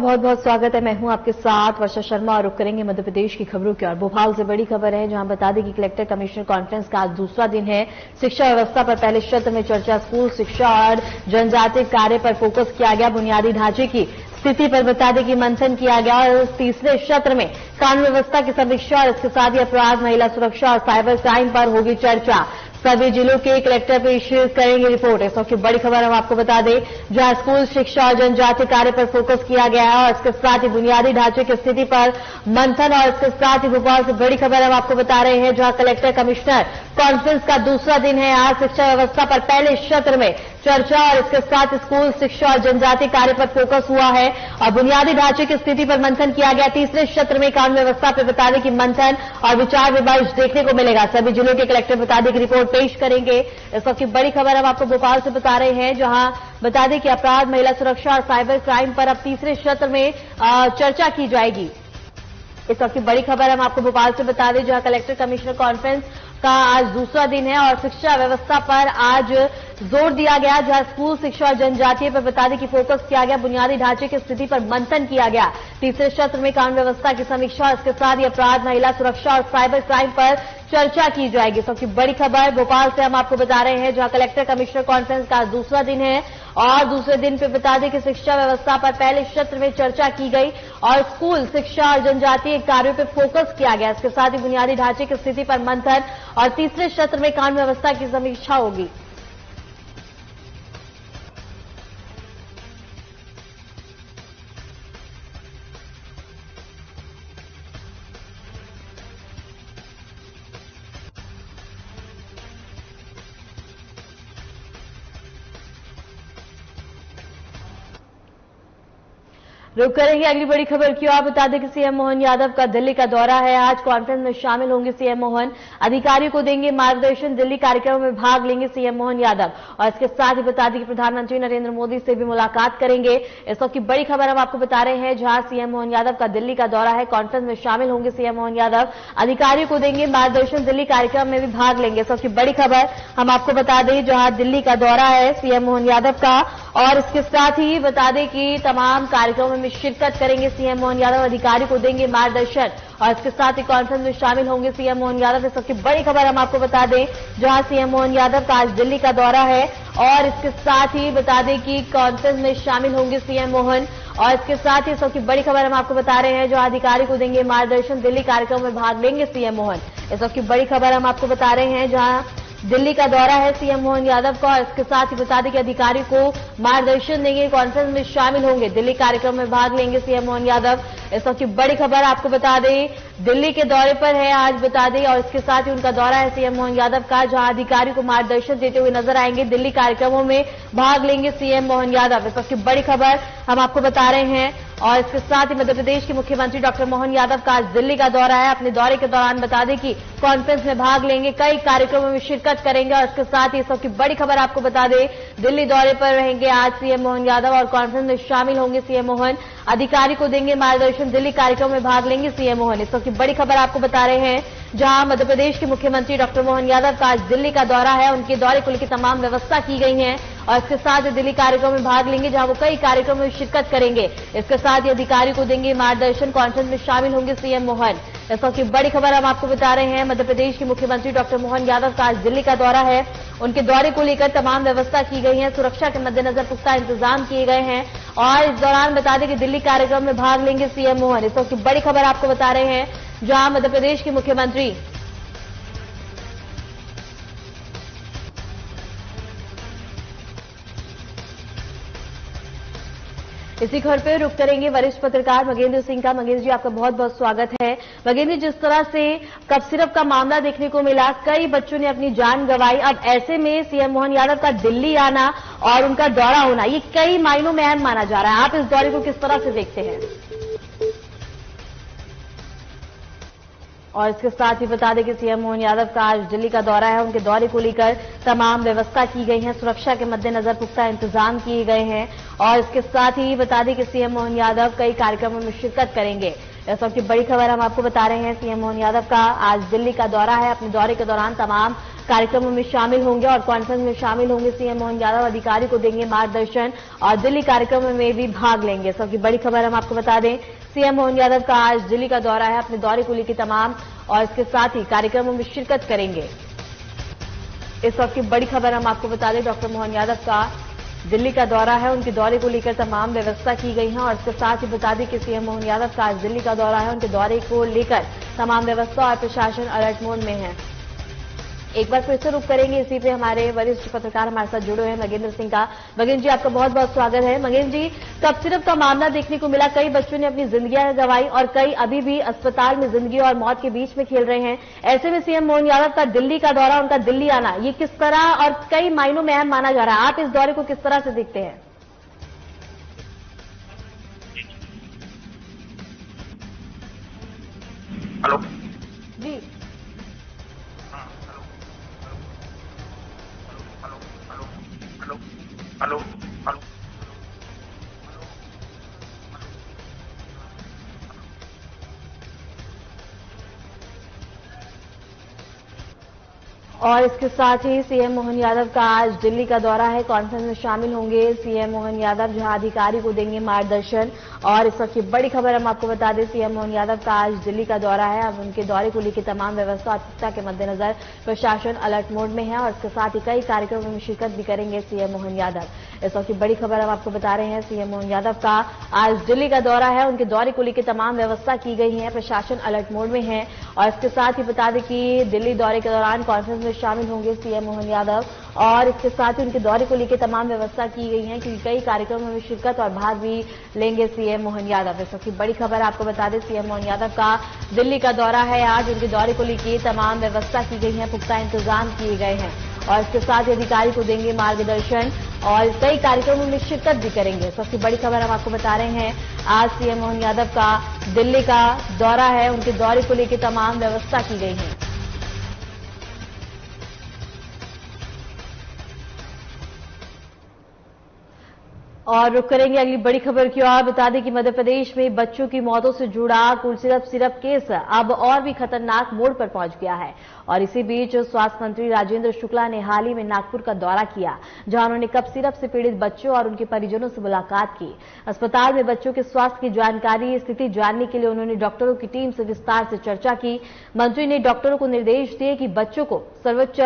आपका बहुत बहुत स्वागत है। मैं हूं आपके साथ वर्षा शर्मा और रुक करेंगे मध्य प्रदेश की खबरों की ओर। भोपाल से बड़ी खबर है, जहां बता दें कि कलेक्टर कमिश्नर कॉन्फ्रेंस का आज दूसरा दिन है। शिक्षा व्यवस्था पर पहले सत्र में चर्चा, स्कूल शिक्षा और जनजातीय कार्य पर फोकस किया गया। बुनियादी ढांचे की स्थिति पर बता दें कि मंथन किया गया और तीसरे सत्र में कानून व्यवस्था की समीक्षा और इसके साथ ही अपराध, महिला सुरक्षा और साइबर क्राइम पर होगी चर्चा। सभी जिलों के कलेक्टर पेश करेंगे रिपोर्ट। इस वक्त की बड़ी खबर हम आपको बता दें, जहां स्कूल शिक्षा और जनजातीय कार्य पर फोकस किया गया है और इसके साथ ही बुनियादी ढांचे की स्थिति पर मंथन। और इसके साथ ही भोपाल से बड़ी खबर हम आपको बता रहे हैं, जहां कलेक्टर कमिश्नर कॉन्फ्रेंस का दूसरा दिन है। आज शिक्षा व्यवस्था पर पहले सत्र में चर्चा और इसके साथ स्कूल शिक्षा और जनजातीय कार्य पर फोकस हुआ है और बुनियादी ढांचे की स्थिति पर मंथन किया गया। तीसरे सत्र में कानून व्यवस्था पर बता दें कि मंथन और विचार विमर्श देखने को मिलेगा। सभी जिलों के कलेक्टर बता दें कि रिपोर्ट पेश करेंगे। इस वक्त की बड़ी खबर हम आपको भोपाल से बता रहे हैं, जहां बता दें कि अपराध, महिला सुरक्षा और साइबर क्राइम पर अब तीसरे सत्र में चर्चा की जाएगी। इस वक्त की बड़ी खबर हम आपको भोपाल से बता दें, जहां कलेक्टर कमिश्नर कॉन्फ्रेंस का आज दूसरा दिन है और शिक्षा व्यवस्था पर आज जोर दिया गया, जहां स्कूल शिक्षा और जनजातीय पर बता दें कि फोकस किया गया। बुनियादी ढांचे की स्थिति पर मंथन किया गया। तीसरे सत्र में कानून व्यवस्था की समीक्षा और इसके साथ ही अपराध, महिला सुरक्षा और साइबर क्राइम पर चर्चा की जाएगी। सबकी बड़ी खबर भोपाल से हम आपको बता रहे हैं, जहां कलेक्टर कमिश्नर कॉन्फ्रेंस का दूसरा दिन है और दूसरे दिन पे बता दें कि शिक्षा व्यवस्था पर पहले सत्र में चर्चा की गई और स्कूल शिक्षा और जनजातीय कार्यों पर फोकस किया गया। इसके साथ ही बुनियादी ढांचे की स्थिति पर मंथन और तीसरे सत्र में कानून व्यवस्था की समीक्षा होगी। रुक करेंगे अगली बड़ी खबर की ओर। बता दें कि सीएम मोहन यादव का दिल्ली का दौरा है। आज कॉन्फ्रेंस में शामिल होंगे सीएम मोहन, अधिकारियों को देंगे मार्गदर्शन। दिल्ली कार्यक्रमों में भाग लेंगे सीएम मोहन यादव और इसके साथ ही बता दें कि प्रधानमंत्री नरेंद्र मोदी से भी मुलाकात करेंगे। इस वक्त की बड़ी खबर हम आपको बता रहे हैं, जहां सीएम मोहन यादव का दिल्ली का दौरा है। कॉन्फ्रेंस में शामिल होंगे सीएम मोहन यादव, अधिकारियों को देंगे मार्गदर्शन। दिल्ली कार्यक्रम में भी भाग लेंगे। इस वक्त की बड़ी खबर हम आपको बता दें, जहां दिल्ली का दौरा है सीएम मोहन यादव का और इसके साथ ही बता दें कि तमाम कार्यक्रमों में शिरकत करेंगे सीएम मोहन यादव, अधिकारी को देंगे मार्गदर्शन और इसके साथ ही कॉन्फ्रेंस में शामिल होंगे सीएम मोहन यादव। इस सबकी बड़ी खबर हम आपको बता दें, जहां सीएम मोहन यादव का आज दिल्ली का दौरा है और इसके साथ ही बता दें कि कॉन्फ्रेंस में शामिल होंगे सीएम मोहन और इसके साथ ही सबकी बड़ी खबर हम आपको बता रहे हैं, जो अधिकारी को देंगे मार्गदर्शन। दिल्ली कार्यक्रम में भाग लेंगे सीएम मोहन। इस सबकी बड़ी खबर हम आपको बता रहे हैं, जहां दिल्ली का दौरा है सीएम मोहन यादव का और इसके साथ ही बता दें कि अधिकारी को मार्गदर्शन देंगे, कॉन्फ्रेंस में शामिल होंगे। दिल्ली कार्यक्रम में भाग लेंगे सीएम मोहन यादव। इस वक्त की बड़ी खबर आपको बता दें, दिल्ली के दौरे पर है आज बता दें और इसके साथ ही उनका दौरा है सीएम मोहन यादव का, जहां अधिकारी को मार्गदर्शन देते हुए नजर आएंगे। दिल्ली कार्यक्रमों में भाग लेंगे सीएम मोहन यादव। इस वक्त की बड़ी खबर हम आपको बता रहे हैं और इसके साथ ही मध्य प्रदेश के मुख्यमंत्री डॉक्टर मोहन यादव का आज दिल्ली का दौरा है। अपने दौरे के दौरान बता दें कि कॉन्फ्रेंस में भाग लेंगे, कई कार्यक्रमों में शिरकत करेंगे और इसके साथ ही सबकी बड़ी खबर आपको बता दें, दिल्ली दौरे पर रहेंगे आज सीएम मोहन यादव और कॉन्फ्रेंस में शामिल होंगे सीएम मोहन, अधिकारी को देंगे मार्गदर्शन। दिल्ली कार्यक्रम में भाग लेंगे सीएम मोहन। इस सबकी बड़ी खबर आपको बता रहे हैं, जहां मध्य प्रदेश के मुख्यमंत्री डॉक्टर मोहन यादव का आज दिल्ली का दौरा है। उनके दौरे को लेकर तमाम व्यवस्था की गई है और इसके साथ ही दिल्ली कार्यक्रम में भाग लेंगे, जहां वो कई कार्यक्रमों में शिरकत करेंगे। इसके साथ ही अधिकारी को देंगे मार्गदर्शन, कॉन्फ्रेंस में शामिल होंगे सीएम मोहन। इस वक्त की बड़ी खबर हम आपको बता रहे हैं, मध्य प्रदेश के मुख्यमंत्री डॉक्टर मोहन यादव का आज दिल्ली का दौरा है। उनके दौरे को लेकर तमाम व्यवस्था की गई है, सुरक्षा के मद्देनजर पुख्ता इंतजाम किए गए हैं और इस दौरान बता दें कि दिल्ली कार्यक्रम में भाग लेंगे सीएम मोहन। इस वक्त की बड़ी खबर आपको बता रहे हैं, जहां मध्य प्रदेश के मुख्यमंत्री इसी खबर पे रुक करेंगे वरिष्ठ पत्रकार मगेंद्र सिंह का। मगेंद्र जी, आपका बहुत बहुत स्वागत है। मगेंद्र जी, जिस तरह से कफ सिरप का मामला देखने को मिला, कई बच्चों ने अपनी जान गंवाई, अब ऐसे में सीएम मोहन यादव का दिल्ली आना और उनका दौरा होना, ये कई मायनों में अहम माना जा रहा है। आप इस दौरे को किस तरह से देखते हैं? और इसके साथ ही बता दें कि सीएम मोहन यादव का आज दिल्ली का दौरा है। उनके दौरे को लेकर तमाम व्यवस्था की गई है, सुरक्षा के मद्देनजर पुख्ता इंतजाम किए गए हैं और इसके साथ ही बता दें कि सीएम मोहन यादव कई कार्यक्रमों में शिरकत करेंगे। इस वक्त की बड़ी खबर हम आपको बता रहे हैं, सीएम मोहन यादव का आज दिल्ली का दौरा है। अपने दौरे के दौरान तमाम कार्यक्रमों में शामिल होंगे और कॉन्फ्रेंस में शामिल होंगे सीएम मोहन यादव। अधिकारी को देंगे मार्गदर्शन और दिल्ली कार्यक्रम में भी भाग लेंगे। सबकी बड़ी खबर हम आपको बता दें, सीएम मोहन यादव का आज दिल्ली का दौरा है। अपने दौरे को लेकर तमाम और इसके साथ ही कार्यक्रमों में शिरकत करेंगे। इस वक्त की बड़ी खबर हम आपको बता दें, डॉक्टर मोहन यादव का दिल्ली का दौरा है। उनके दौरे को लेकर तमाम व्यवस्था की गई है और इसके साथ ही बता दें कि सीएम मोहन यादव का आज दिल्ली का दौरा है। उनके दौरे को लेकर तमाम व्यवस्था और प्रशासन अलर्ट मोड में है। एक बार फिर से रुक करेंगे इसी पे हमारे वरिष्ठ पत्रकार हमारे साथ जुड़े हैं मगेंद्र सिंह का। मगेंद्र जी, आपका बहुत बहुत स्वागत है। मगेंद्र जी, कब सिर्फ का मामला देखने को मिला, कई बच्चों ने अपनी जिंदगियां गंवाई और कई अभी भी अस्पताल में जिंदगी और मौत के बीच में खेल रहे हैं। ऐसे में सीएम मोहन यादव का दिल्ली का दौरा, उनका दिल्ली आना, ये किस तरह और कई मायनों में अहम माना जा रहा है। आप इस दौरे को किस तरह से देखते हैं? हेलो जी, हेलो हेलो और इसके साथ ही सीएम मोहन यादव का आज दिल्ली का दौरा है। कॉन्फ्रेंस में शामिल होंगे सीएम मोहन यादव, जहां अधिकारी को देंगे मार्गदर्शन। और इस वक्त की बड़ी खबर हम आपको बता दें, सीएम मोहन यादव का आज दिल्ली का दौरा है। अब उनके दौरे को लेकर तमाम व्यवस्था और पुख्ता के मद्देनजर प्रशासन अलर्ट मोड में है और इसके साथ ही कई कार्यक्रमों में शिरकत भी करेंगे सीएम मोहन यादव। इस वक्त की बड़ी खबर हम आपको बता रहे हैं, सीएम मोहन यादव का आज दिल्ली का दौरा है। उनके दौरे को लेकर तमाम व्यवस्था की गई है, प्रशासन अलर्ट मोड में है। और इसके साथ ही बता दें कि दिल्ली दौरे के दौरान कॉन्फ्रेंस में शामिल होंगे सीएम मोहन यादव और इसके साथ ही उनके दौरे को लेकर तमाम व्यवस्था की गई है क्योंकि कई कार्यक्रमों में शिरकत और भाग भी लेंगे सीएम मोहन यादव। इस वक्त की बड़ी खबर आपको बता दें, सीएम मोहन यादव का दिल्ली का दौरा है। आज उनके दौरे को लेकर तमाम व्यवस्था की गई है, पुख्ता इंतजाम किए गए हैं और इसके साथ ही अधिकारी को देंगे मार्गदर्शन और कई कार्यक्रमों में शिरकत भी करेंगे। सबसे बड़ी खबर हम आपको बता रहे हैं, आज सीएम मोहन यादव का दिल्ली का दौरा है। उनके दौरे को लेकर तमाम व्यवस्था की गई है। और रुक करेंगे अगली बड़ी खबर की ओर। बता दें कि मध्य प्रदेश में बच्चों की मौतों से जुड़ा कूल सिरप केस अब और भी खतरनाक मोड़ पर पहुंच गया है। और इसी बीच स्वास्थ्य मंत्री राजेंद्र शुक्ला ने हाल ही में नागपुर का दौरा किया, जहां उन्होंने कफ सिरप से पीड़ित बच्चों और उनके परिजनों से मुलाकात की। अस्पताल में बच्चों के स्वास्थ्य की जानकारी, स्थिति जानने के लिए उन्होंने डॉक्टरों की टीम से विस्तार से चर्चा की। मंत्री ने डॉक्टरों को निर्देश दिए कि बच्चों को सर्वोच्च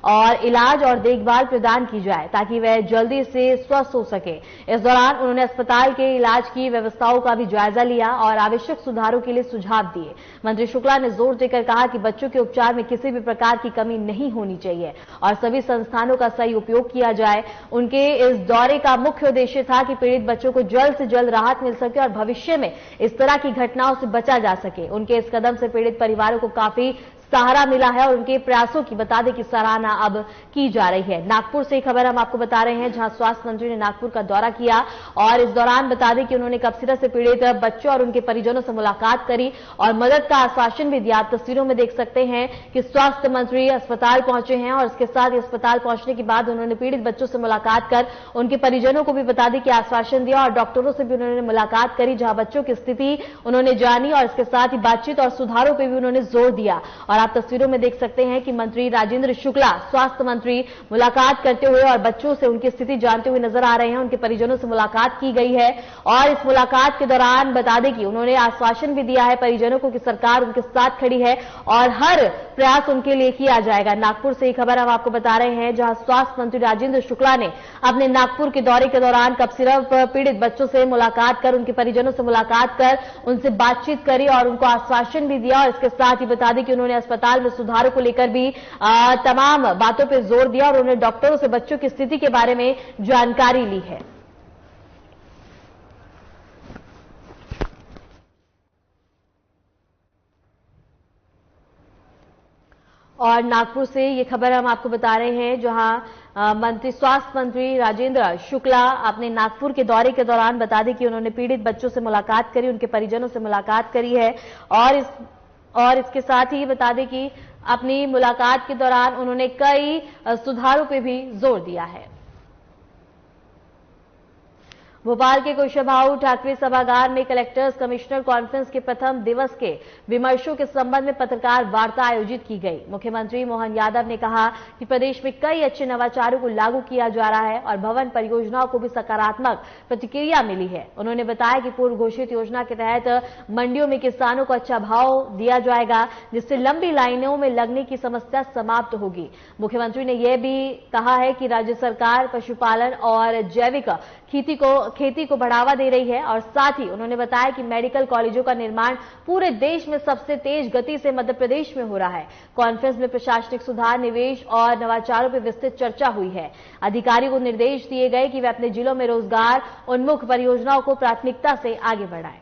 और इलाज और देखभाल प्रदान की जाए ताकि वह जल्दी से स्वस्थ हो सके। इस दौरान उन्होंने अस्पताल के इलाज की व्यवस्थाओं का भी जायजा लिया और आवश्यक सुधारों के लिए सुझाव दिए। मंत्री शुक्ला ने जोर देकर कहा कि बच्चों के उपचार में किसी भी प्रकार की कमी नहीं होनी चाहिए और सभी संस्थानों का सही उपयोग किया जाए। उनके इस दौरे का मुख्य उद्देश्य था कि पीड़ित बच्चों को जल्द से जल्द राहत मिल सके और भविष्य में इस तरह की घटनाओं से बचा जा सके। उनके इस कदम से पीड़ित परिवारों को काफी सहारा मिला है और उनके प्रयासों की बता दें कि सराहना अब की जा रही है। नागपुर से खबर हम आपको बता रहे हैं, जहां स्वास्थ्य मंत्री ने नागपुर का दौरा किया और इस दौरान बता दें कि उन्होंने कफसिरप से पीड़ित बच्चों और उनके परिजनों से मुलाकात करी और मदद का आश्वासन भी दिया। आप तस्वीरों में देख सकते हैं कि स्वास्थ्य मंत्री अस्पताल पहुंचे हैं और इसके साथ अस्पताल पहुंचने के बाद उन्होंने पीड़ित बच्चों से मुलाकात कर उनके परिजनों को भी बता दें कि आश्वासन दिया और डॉक्टरों से भी उन्होंने मुलाकात करी, जहां बच्चों की स्थिति उन्होंने जानी और इसके साथ ही बातचीत और सुधारों पर भी उन्होंने जोर दिया। और आप तस्वीरों में देख सकते हैं कि मंत्री राजेंद्र शुक्ला, स्वास्थ्य मंत्री, मुलाकात करते हुए और बच्चों से उनकी स्थिति जानते हुए नजर आ रहे हैं। उनके परिजनों से मुलाकात की गई है और इस मुलाकात के दौरान बता दें कि उन्होंने आश्वासन भी दिया है परिजनों को कि सरकार उनके साथ खड़ी है और हर प्रयास उनके लिए किया जाएगा। नागपुर से खबर हम आपको बता रहे हैं, जहां स्वास्थ्य मंत्री राजेंद्र शुक्ला ने अपने नागपुर के दौरे के दौरान कफसिरप पीड़ित बच्चों से मुलाकात कर, उनके परिजनों से मुलाकात कर उनसे बातचीत करी और उनको आश्वासन भी दिया और इसके साथ ही बता दें कि उन्होंने अस्पताल में सुधारों को लेकर भी तमाम बातों पर जोर दिया और उन्होंने डॉक्टरों से बच्चों की स्थिति के बारे में जानकारी ली है। और नागपुर से ये खबर हम आपको बता रहे हैं, जहां स्वास्थ्य मंत्री राजेंद्र शुक्ला अपने नागपुर के दौरे के दौरान बता दें कि उन्होंने पीड़ित बच्चों से मुलाकात करी, उनके परिजनों से मुलाकात करी है और इसके साथ ही बता दें कि अपनी मुलाकात के दौरान उन्होंने कई सुधारों पे भी जोर दिया है। भोपाल के कुशाभाऊ ठाकरे सभागार में कलेक्टर्स कमिश्नर कॉन्फ्रेंस के प्रथम दिवस के विमर्शों के संबंध में पत्रकार वार्ता आयोजित की गई। मुख्यमंत्री मोहन यादव ने कहा कि प्रदेश में कई अच्छे नवाचारों को लागू किया जा रहा है और भवन परियोजनाओं को भी सकारात्मक प्रतिक्रिया मिली है। उन्होंने बताया कि पूर्व घोषित योजना के तहत मंडियों में किसानों को अच्छा भाव दिया जाएगा, जिससे लंबी लाइनों में लगने की समस्या समाप्त होगी। मुख्यमंत्री ने यह भी कहा है कि राज्य सरकार पशुपालन और जैविक खेती को बढ़ावा दे रही है और साथ ही उन्होंने बताया कि मेडिकल कॉलेजों का निर्माण पूरे देश में सबसे तेज गति से मध्य प्रदेश में हो रहा है। कॉन्फ्रेंस में प्रशासनिक सुधार, निवेश और नवाचारों पर विस्तृत चर्चा हुई है। अधिकारियों को निर्देश दिए गए कि वे अपने जिलों में रोजगार उन्मुख परियोजनाओं को प्राथमिकता से आगे बढ़ाएं।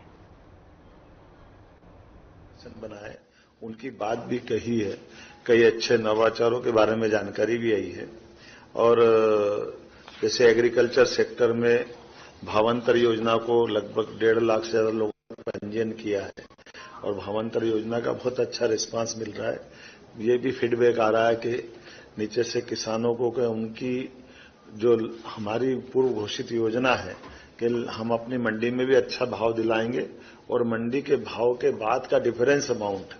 बनाए, उनकी बात भी कही है, कई अच्छे नवाचारों के बारे में जानकारी भी आई है। और जैसे एग्रीकल्चर सेक्टर में भावांतर योजना को लगभग 1.5 लाख से ज्यादा लोगों ने पंजीयन किया है और भावांतर योजना का बहुत अच्छा रिस्पांस मिल रहा है। ये भी फीडबैक आ रहा है कि नीचे से किसानों को उनकी जो हमारी पूर्व घोषित योजना है कि हम अपनी मंडी में भी अच्छा भाव दिलाएंगे और मंडी के भाव के बाद का डिफरेंस अमाउंट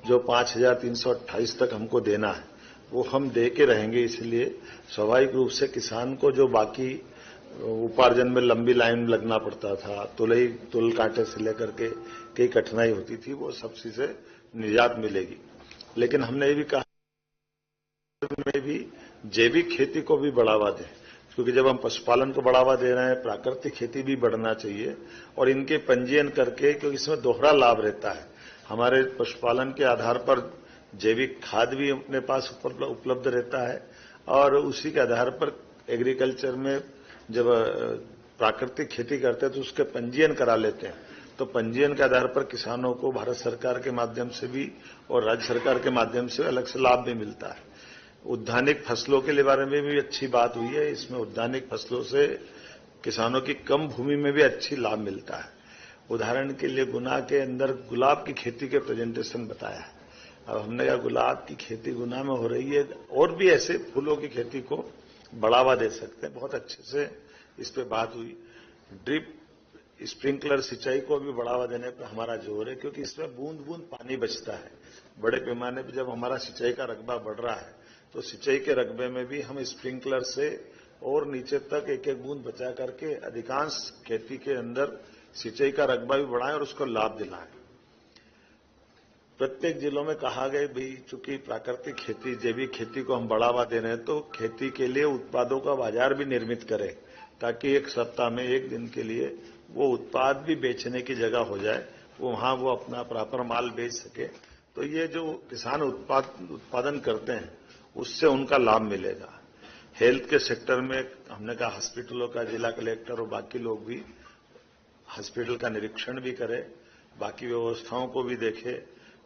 जो 5,328 तक हमको देना है वो हम दे के रहेंगे। इसलिए स्वाभाविक रूप से किसान को जो बाकी उपार्जन में लंबी लाइन लगना पड़ता था, तुल कांटे से लेकर के कई कठिनाई होती थी, वो सब से निजात मिलेगी। लेकिन हमने ये भी कहा में भी जैविक खेती को भी बढ़ावा दें, क्योंकि जब हम पशुपालन को बढ़ावा दे रहे हैं, प्राकृतिक खेती भी बढ़ना चाहिए और इनके पंजीयन करके, क्योंकि इसमें दोहरा लाभ रहता है। हमारे पशुपालन के आधार पर जैविक खाद भी अपने पास उपलब्ध रहता है और उसी के आधार पर एग्रीकल्चर में जब प्राकृतिक खेती करते हैं तो उसके पंजीयन करा लेते हैं। तो पंजीयन के आधार पर किसानों को भारत सरकार के माध्यम से भी और राज्य सरकार के माध्यम से अलग से लाभ भी मिलता है। उद्यानिक फसलों के बारे में भी अच्छी बात हुई है। इसमें उद्यानिक फसलों से किसानों की कम भूमि में भी अच्छी लाभ मिलता है। उदाहरण के लिए गुना के अंदर गुलाब की खेती के प्रेजेंटेशन बताया है। अब हमने कहा गुलाब की खेती गुना में हो रही है और भी ऐसे फूलों की खेती को बढ़ावा दे सकते हैं। बहुत अच्छे से इस पे बात हुई। ड्रिप स्प्रिंकलर सिंचाई को भी बढ़ावा देने पर हमारा जोर है, क्योंकि इसमें बूंद बूंद पानी बचता है। बड़े पैमाने पर जब हमारा सिंचाई का रकबा बढ़ रहा है तो सिंचाई के रकबे में भी हम स्प्रिंकलर से और नीचे तक एक एक बूंद बचा करके अधिकांश खेती के अंदर सिंचाई का रकबा भी बढ़ाएं और उसको लाभ दिलाएं। प्रत्येक जिलों में कहा गया भाई, चूंकि प्राकृतिक खेती, जैविक खेती को हम बढ़ावा दे रहे हैं तो खेती के लिए उत्पादों का बाजार भी निर्मित करें, ताकि एक सप्ताह में एक दिन के लिए वो उत्पाद भी बेचने की जगह हो जाए, वहां वो अपना प्रॉपर माल बेच सके। तो ये जो किसान उत्पादन करते हैं उससे उनका लाभ मिलेगा। हेल्थ के सेक्टर में हमने कहा हॉस्पिटलों का जिला कलेक्टर और बाकी लोग भी हॉस्पिटल का निरीक्षण भी करें, बाकी व्यवस्थाओं को भी देखें।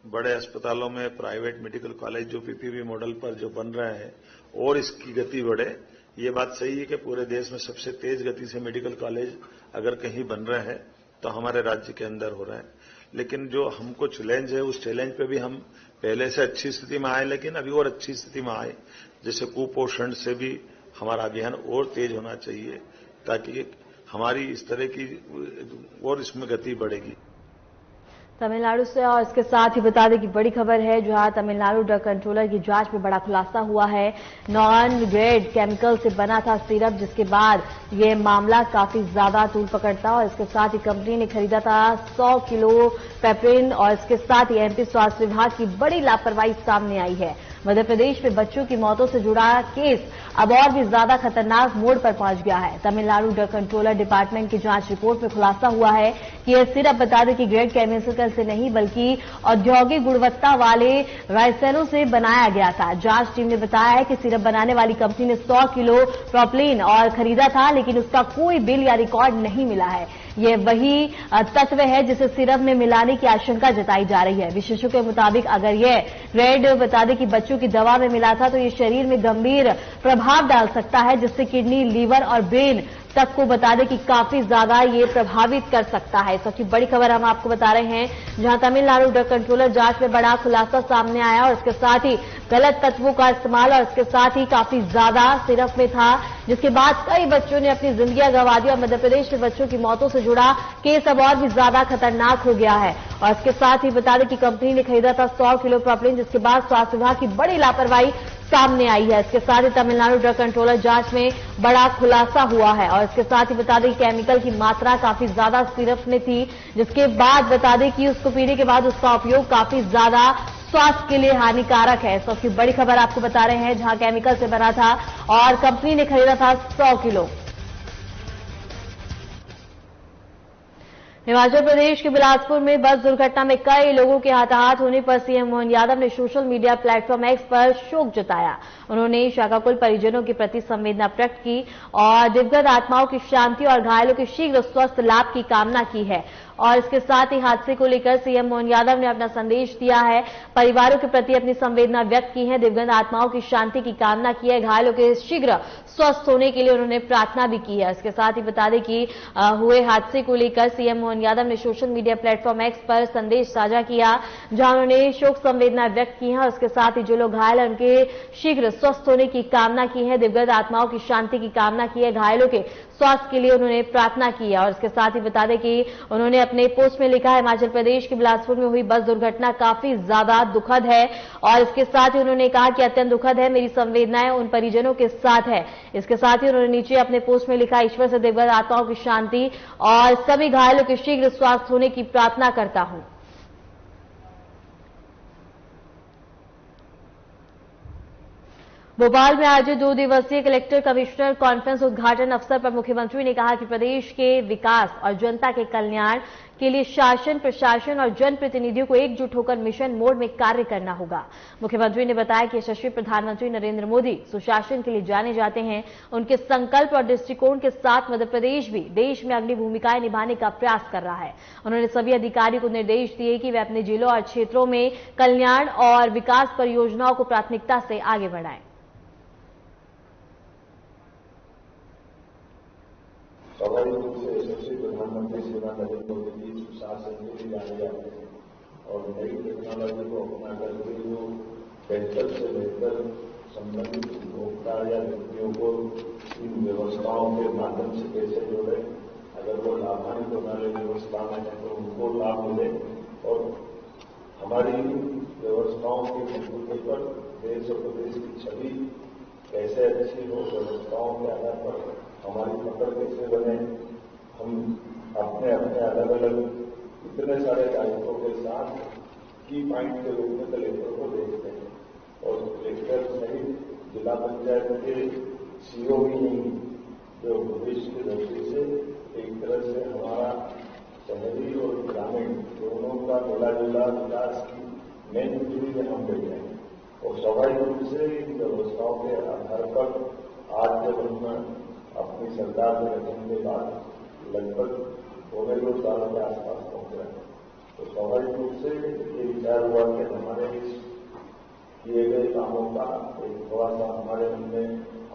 बड़े अस्पतालों में प्राइवेट मेडिकल कॉलेज जो पीपीपी मॉडल पर जो बन रहे हैं और इसकी गति बढ़े। ये बात सही है कि पूरे देश में सबसे तेज गति से मेडिकल कॉलेज अगर कहीं बन रहे हैं तो हमारे राज्य के अंदर हो रहे हैं। लेकिन जो हमको चैलेंज है उस चैलेंज पे भी हम पहले से अच्छी स्थिति में आए, लेकिन अभी और अच्छी स्थिति में आए। जैसे कुपोषण से भी हमारा अभियान और तेज होना चाहिए ताकि हमारी इस तरह की और इसमें गति बढ़ेगी। तमिलनाडु से और इसके साथ ही बता दें कि बड़ी खबर है, जहां तमिलनाडु ड्रग कंट्रोलर की जांच में बड़ा खुलासा हुआ है। नॉन ग्रेड केमिकल से बना था सिरप, जिसके बाद ये मामला काफी ज्यादा तूल पकड़ता और इसके साथ ही कंपनी ने खरीदा था 100 किलो पेपरिन और इसके साथ ही एमपी स्वास्थ्य विभाग की बड़ी लापरवाही सामने आई है। मध्य प्रदेश में बच्चों की मौतों से जुड़ा केस अब और भी ज्यादा खतरनाक मोड़ पर पहुंच गया है। तमिलनाडु ड्रग कंट्रोलर डिपार्टमेंट की जांच रिपोर्ट में खुलासा हुआ है कि यह सिरप बता दें कि ग्रेड केमिकल से नहीं बल्कि औद्योगिक गुणवत्ता वाले राइसेनों से बनाया गया था। जांच टीम ने बताया है कि सिरप बनाने वाली कंपनी ने 100 किलो प्रोपलीन और खरीदा था, लेकिन उसका कोई बिल या रिकॉर्ड नहीं मिला है। ये वही तत्व है जिसे सिरप में मिलाने की आशंका जताई जा रही है। विशेषज्ञों के मुताबिक अगर यह ग्रेड बता दें कि बच्चों की दवा में मिला था तो ये शरीर में गंभीर प्रभाव डाल सकता है, जिससे किडनी, लीवर और ब्रेन तक को बता दें कि काफी ज्यादा ये प्रभावित कर सकता है। इस वक्त की बड़ी खबर हम आपको बता रहे हैं, जहां तमिलनाडु ड्रग कंट्रोलर जांच में बड़ा खुलासा सामने आया और इसके साथ ही गलत तत्वों का इस्तेमाल और इसके साथ ही काफी ज्यादा सिरप में था, जिसके बाद कई बच्चों ने अपनी जिंदगियां गंवा दी और मध्य प्रदेश में बच्चों की मौतों से जुड़ा केस अब और भी ज्यादा खतरनाक हो गया है। और इसके साथ ही बता दें कि कंपनी ने खरीदा था 100 किलो प्रोपिलीन, जिसके बाद स्वास्थ्य विभाग की बड़ी लापरवाही सामने आई है। इसके साथ ही तमिलनाडु ड्रग कंट्रोलर जांच में बड़ा खुलासा हुआ है और इसके साथ ही बता दें कि केमिकल की मात्रा काफी ज्यादा सिरप में थी, जिसके बाद बता दें कि उसको पीने के बाद उसका उपयोग काफी ज्यादा स्वास्थ्य के लिए हानिकारक है। सबकी बड़ी खबर आपको बता रहे हैं, जहां केमिकल से बना था और कंपनी ने खरीदा था 100 किलो। हिमाचल प्रदेश के बिलासपुर में बस दुर्घटना में कई लोगों के हताहत होने पर सीएम मोहन यादव ने सोशल मीडिया प्लेटफॉर्म एक्स पर शोक जताया। उन्होंने शोकाकुल परिजनों के प्रति संवेदना प्रकट की और दिवंगत आत्माओं की शांति और घायलों के शीघ्र स्वस्थ लाभ की कामना की है। और इसके साथ ही हादसे को लेकर सीएम मोहन यादव ने अपना संदेश दिया है, परिवारों के प्रति अपनी संवेदना व्यक्त की है, दिवंगत आत्माओं की शांति की कामना की है, घायलों के शीघ्र स्वस्थ होने के लिए उन्होंने प्रार्थना भी की है। इसके साथ ही बता दें कि हुए हादसे को लेकर सीएम मोहन यादव ने सोशल मीडिया प्लेटफॉर्म एक्स पर संदेश साझा किया, जहां उन्होंने शोक संवेदना व्यक्त की है और इसके साथ ही जो लोग घायल हैं उनके शीघ्र स्वस्थ होने की कामना की है, दिवंगत आत्माओं की शांति की कामना की है, घायलों के स्वास्थ्य के लिए उन्होंने प्रार्थना की है। और इसके साथ ही बता दें कि उन्होंने अपने पोस्ट में लिखा है, हिमाचल प्रदेश के बिलासपुर में हुई बस दुर्घटना काफी ज्यादा दुखद है और इसके साथ ही उन्होंने कहा कि अत्यंत दुखद है, मेरी संवेदनाएं उन परिजनों के साथ है। इसके साथ ही उन्होंने नीचे अपने पोस्ट में लिखा, ईश्वर से दिवंगत आत्माओं की शांति और सभी घायलों के शीघ्र स्वास्थ्य होने की प्रार्थना करता हूं। भोपाल में आज 2 दिवसीय कलेक्टर कमिश्नर कॉन्फ्रेंस उद्घाटन अवसर पर मुख्यमंत्री ने कहा कि प्रदेश के विकास और जनता के कल्याण के लिए शासन, प्रशासन और जनप्रतिनिधियों को एकजुट होकर मिशन मोड में कार्य करना होगा। मुख्यमंत्री ने बताया कि यशस्वी प्रधानमंत्री नरेंद्र मोदी सुशासन के लिए जाने जाते हैं। उनके संकल्प और दृष्टिकोण के साथ मध्य प्रदेश भी देश में अग्रणी भूमिकाएं निभाने का प्रयास कर रहा है। उन्होंने सभी अधिकारियों को निर्देश दिए कि वे अपने जिलों और क्षेत्रों में कल्याण और विकास परियोजनाओं को प्राथमिकता से आगे बढ़ाएं। स्वाभाविक रूप से यशस्वी प्रधानमंत्री श्री नरेंद्र मोदी जी सुशासन के लिए जाने जाते हैं और नई टेक्नोलॉजी को अपना करके जो बेहतर से बेहतर संबंधित उपभोक्ता या व्यक्तियों को इन व्यवस्थाओं के माध्यम से कैसे जोड़े, अगर वो लाभान्वित होने वाली व्यवस्था में है तो उनको लाभ मिले और हमारी व्यवस्थाओं की मजबूती पर देश और प्रदेश की छवि कैसे अच्छी हो, व्यवस्थाओं के आधार पर हमारी पकड़ कैसे बने, हम अपने अपने अलग अलग इतने सारे दायित्वों के साथ की पॉइंट के रूप में कलेक्टर को देखते हैं और कलेक्टर सहित जिला पंचायत के सीओ भी नहीं, जो भविष्य की दृष्टि से एक तरह से हमारा शहरी और ग्रामीण दोनों का मिला जुला विकास की मेन पीढ़ी में हम बैठे हैं। और स्वाभाविक रूप से इन व्यवस्थाओं के आधार पर आज जब हम अपनी सरकार के गठन के बाद लगभग 2 साल के आसपास पहुंच रहे हैं, तो स्वाभाविक रूप से ये विचार हुआ कि हमारे इस किए गए कामों का एक थोड़ा सा हमारे मन में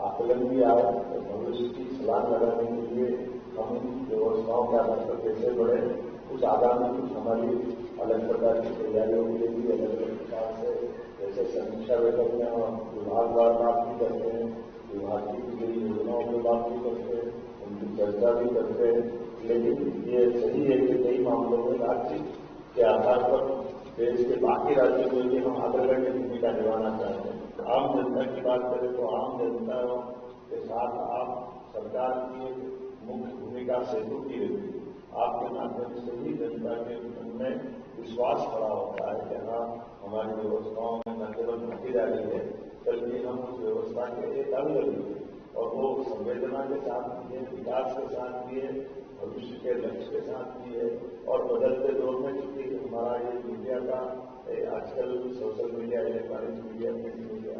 आकलन भी आया तो भविष्य की छलांग लगाने के लिए हम व्यवस्थाओं के आधार पर कैसे बढ़े, उस आधार में कुछ हमारी अलग प्रकार की तैयारियों के लिए भी अलग अलग प्रकार से जैसे समीक्षा बैठक में हम विभागवार बात भी करते हैं, विभाग की गई योजनाओं की बात भी करते हैं, उनकी चर्चा भी करते हैं, लेकिन ये सही है कि कई मामलों में राज्य के आधार पर देश के बाकी राज्यों को भी हम अग्रगण्य भूमिका निभाना चाहते हैं। आम जनता की बात करें तो आम जनता के साथ आप सरकार की मुख्य भूमिका सेतु की रहती है, आपके माध्यम से ही जनता के मन में विश्वास खड़ा होता है कि हाँ हमारी व्यवस्थाओं में न केवल भागीदारी है बल्कि हम उस व्यवस्था के एक अंग भी है और वो संवेदना के साथ भी है, विकास के साथ भी है, भविष्य के लक्ष्य के साथ भी है। और बदलते दौर में चूंकि हमारा ये मीडिया का आजकल social media, electronic media, print media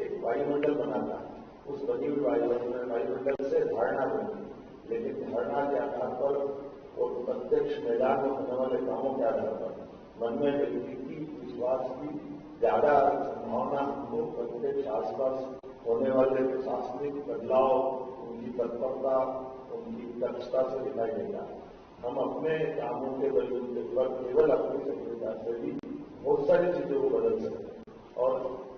एक वायुमंडल बनाता है, उस बनी हुई वायुमंडल से धारणा बनती है, लेकिन धारणा के आधार पर और प्रत्यक्ष मैदान में होने वाले कामों के आधार पर मन में व्यक्ति की विश्वास की ज्यादा संभावना हमको प्रत्यक्ष आसपास होने वाले प्रशासनिक बदलाव, उनकी तत्परता, दक्षता से दिखाई देगा। हम अपने कामों के बलबूते पर केवल अपनी सक्रियता से भी बहुत सारी चीजों को बदल सकते हैं और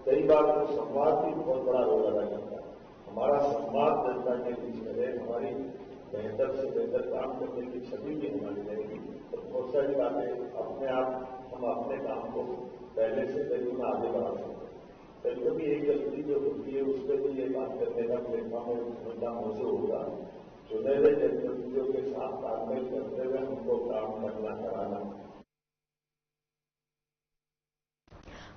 कई बार तो संवाद भी बहुत बड़ा रोल अदा करता है। हमारा संवाद जनता के बीच में रहे, हमारी बेहतर से बेहतर काम करने की छवि भी हमारी रहेगी तो बहुत सारी बातें अपने आप हम अपने काम को पहले से कहीं में आगे बढ़ा सकते हैं। कभी कभी एक गलती जो होती है उस पर भी ये बात करने का प्लेटफॉर्म मुझे होगा। चुने हुए जनप्रतिनिधियों के साथ तालमेल करते हुए हमको काम करना कराना।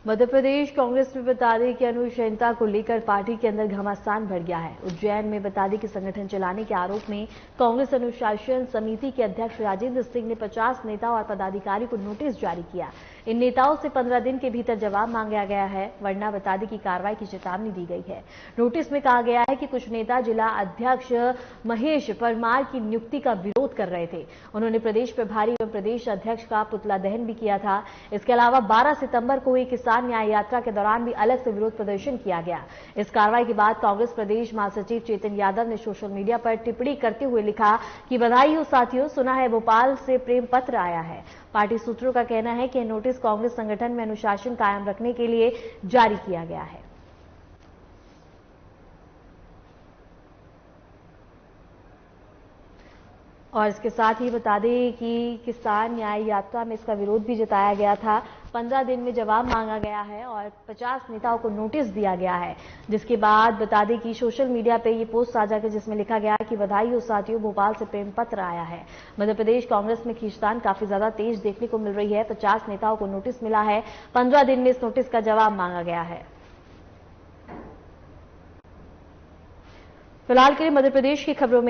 मध्य प्रदेश कांग्रेस में बता दें कि अनुशंसा को लेकर पार्टी के अंदर घमासान बढ़ गया है। उज्जैन में बता दें कि संगठन चलाने के आरोप में कांग्रेस अनुशासन समिति के अध्यक्ष राजेंद्र सिंह ने 50 नेताओं और पदाधिकारी को नोटिस जारी किया। इन नेताओं से 15 दिन के भीतर जवाब मांगा गया है, वरना बता दें कि कार्रवाई की चेतावनी दी गई है। नोटिस में कहा गया है कि कुछ नेता जिला अध्यक्ष महेश परमार की नियुक्ति का विरोध कर रहे थे। उन्होंने प्रदेश प्रभारी एवं प्रदेश अध्यक्ष का पुतला दहन भी किया था। इसके अलावा 12 सितंबर को हुई किसान न्याय यात्रा के दौरान भी अलग से विरोध प्रदर्शन किया गया। इस कार्रवाई के बाद कांग्रेस प्रदेश महासचिव चेतन यादव ने सोशल मीडिया पर टिप्पणी करते हुए लिखा कि बधाई हो साथियों, सुना है भोपाल से प्रेम पत्र आया है। पार्टी सूत्रों का कहना है कि यह नोटिस कांग्रेस संगठन में अनुशासन कायम रखने के लिए जारी किया गया है। और इसके साथ ही बता दें कि किसान न्याय यात्रा में इसका विरोध भी जताया गया था। 15 दिन में जवाब मांगा गया है और 50 नेताओं को नोटिस दिया गया है। जिसके बाद बता दें कि सोशल मीडिया पे ये पोस्ट साझा कर जिसमें लिखा गया है कि बधाई हो साथियों, भोपाल से प्रेम पत्र आया है। मध्य प्रदेश कांग्रेस में खींचतान काफी ज्यादा तेज देखने को मिल रही है। 50 नेताओं को नोटिस मिला है। 15 दिन में इस नोटिस का जवाब मांगा गया है। फिलहाल के लिए मध्य प्रदेश की खबरों में